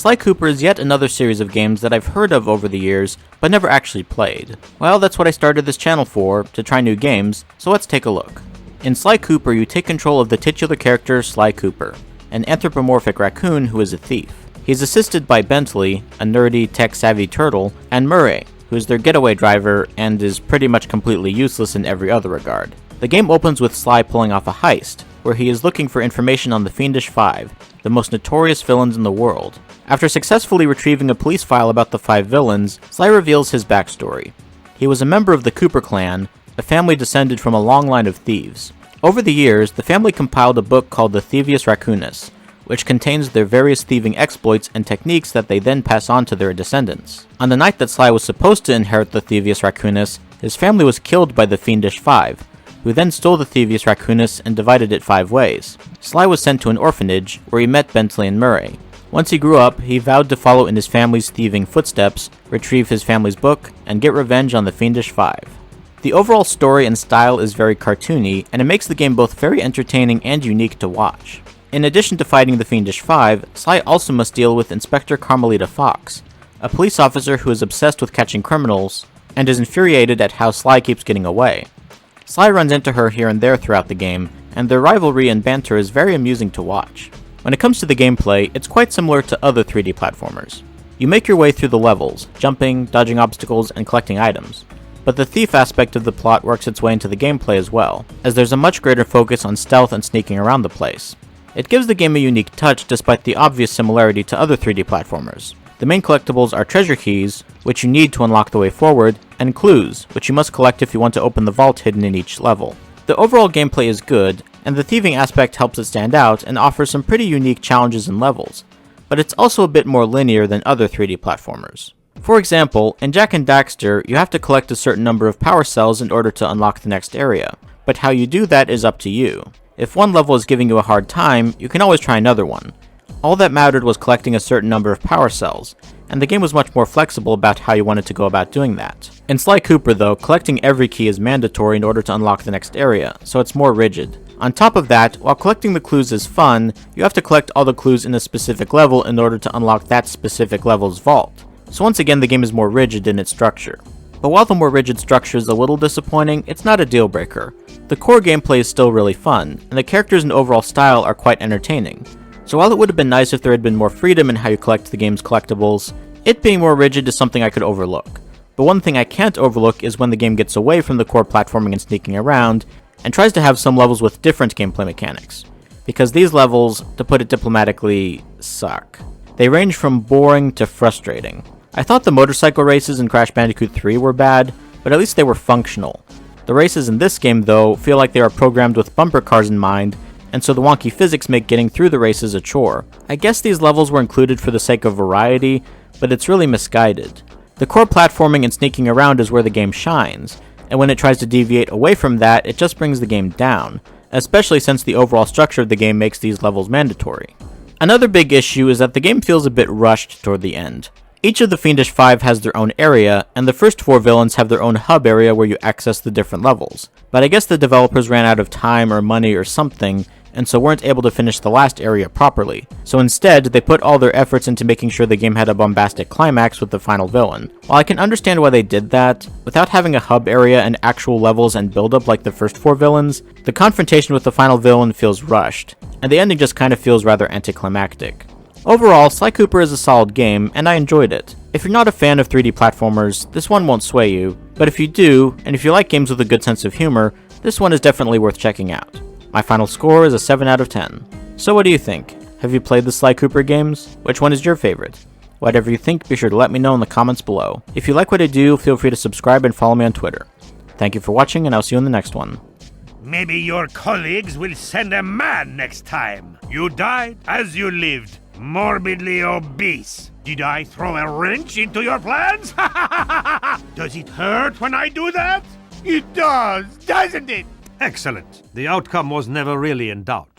Sly Cooper is yet another series of games that I've heard of over the years, but never actually played. Well, that's what I started this channel for, to try new games, so let's take a look. In Sly Cooper, you take control of the titular character Sly Cooper, an anthropomorphic raccoon who is a thief. He's assisted by Bentley, a nerdy, tech-savvy turtle, and Murray, who is their getaway driver and is pretty much completely useless in every other regard. The game opens with Sly pulling off a heist, where he is looking for information on the Fiendish Five, the most notorious villains in the world. After successfully retrieving a police file about the 5 villains, Sly reveals his backstory. He was a member of the Cooper clan, a family descended from a long line of thieves. Over the years, the family compiled a book called the Thievius Raccoonus, which contains their various thieving exploits and techniques that they then pass on to their descendants. On the night that Sly was supposed to inherit the Thievius Raccoonus, his family was killed by the Fiendish Five, who then stole the Thievius Raccoonus and divided it 5 ways. Sly was sent to an orphanage, where he met Bentley and Murray. Once he grew up, he vowed to follow in his family's thieving footsteps, retrieve his family's book, and get revenge on the Fiendish Five. The overall story and style is very cartoony, and it makes the game both very entertaining and unique to watch. In addition to fighting the Fiendish Five, Sly also must deal with Inspector Carmelita Fox, a police officer who is obsessed with catching criminals, and is infuriated at how Sly keeps getting away. Sly runs into her here and there throughout the game, and their rivalry and banter is very amusing to watch. When it comes to the gameplay, it's quite similar to other 3D platformers. You make your way through the levels, jumping, dodging obstacles, and collecting items. But the thief aspect of the plot works its way into the gameplay as well, as there's a much greater focus on stealth and sneaking around the place. It gives the game a unique touch despite the obvious similarity to other 3D platformers. The main collectibles are treasure keys, which you need to unlock the way forward, and clues, which you must collect if you want to open the vault hidden in each level. The overall gameplay is good, and the thieving aspect helps it stand out and offers some pretty unique challenges and levels, but it's also a bit more linear than other 3D platformers. For example, in Jak and Daxter, you have to collect a certain number of power cells in order to unlock the next area, but how you do that is up to you. If one level is giving you a hard time, you can always try another one. All that mattered was collecting a certain number of power cells, and the game was much more flexible about how you wanted to go about doing that. In Sly Cooper though, collecting every key is mandatory in order to unlock the next area, so it's more rigid. On top of that, while collecting the clues is fun, you have to collect all the clues in a specific level in order to unlock that specific level's vault. So once again, the game is more rigid in its structure. But while the more rigid structure is a little disappointing, it's not a deal breaker. The core gameplay is still really fun, and the characters and overall style are quite entertaining. So while it would have been nice if there had been more freedom in how you collect the game's collectibles, it being more rigid is something I could overlook. But one thing I can't overlook is when the game gets away from the core platforming and sneaking around, and tries to have some levels with different gameplay mechanics. Because these levels, to put it diplomatically, suck. They range from boring to frustrating. I thought the motorcycle races in Crash Bandicoot 3 were bad, but at least they were functional. The races in this game, though, feel like they are programmed with bumper cars in mind, and so the wonky physics make getting through the races a chore. I guess these levels were included for the sake of variety, but it's really misguided. The core platforming and sneaking around is where the game shines, and when it tries to deviate away from that, it just brings the game down, especially since the overall structure of the game makes these levels mandatory. Another big issue is that the game feels a bit rushed toward the end. Each of the Fiendish Five has their own area, and the first 4 villains have their own hub area where you access the different levels. But I guess the developers ran out of time or money or something, and so weren't able to finish the last area properly. So instead, they put all their efforts into making sure the game had a bombastic climax with the final villain. While I can understand why they did that, without having a hub area and actual levels and build-up like the first 4 villains, the confrontation with the final villain feels rushed, and the ending just kind of feels rather anticlimactic. Overall, Sly Cooper is a solid game, and I enjoyed it. If you're not a fan of 3D platformers, this one won't sway you, but if you do, and if you like games with a good sense of humor, this one is definitely worth checking out. My final score is a 7 out of 10. So what do you think? Have you played the Sly Cooper games? Which one is your favorite? Whatever you think, be sure to let me know in the comments below. If you like what I do, feel free to subscribe and follow me on Twitter. Thank you for watching, and I'll see you in the next one. Maybe your colleagues will send a man next time. You died as you lived, morbidly obese. Did I throw a wrench into your plans? Does it hurt when I do that? It does, doesn't it? Excellent. The outcome was never really in doubt.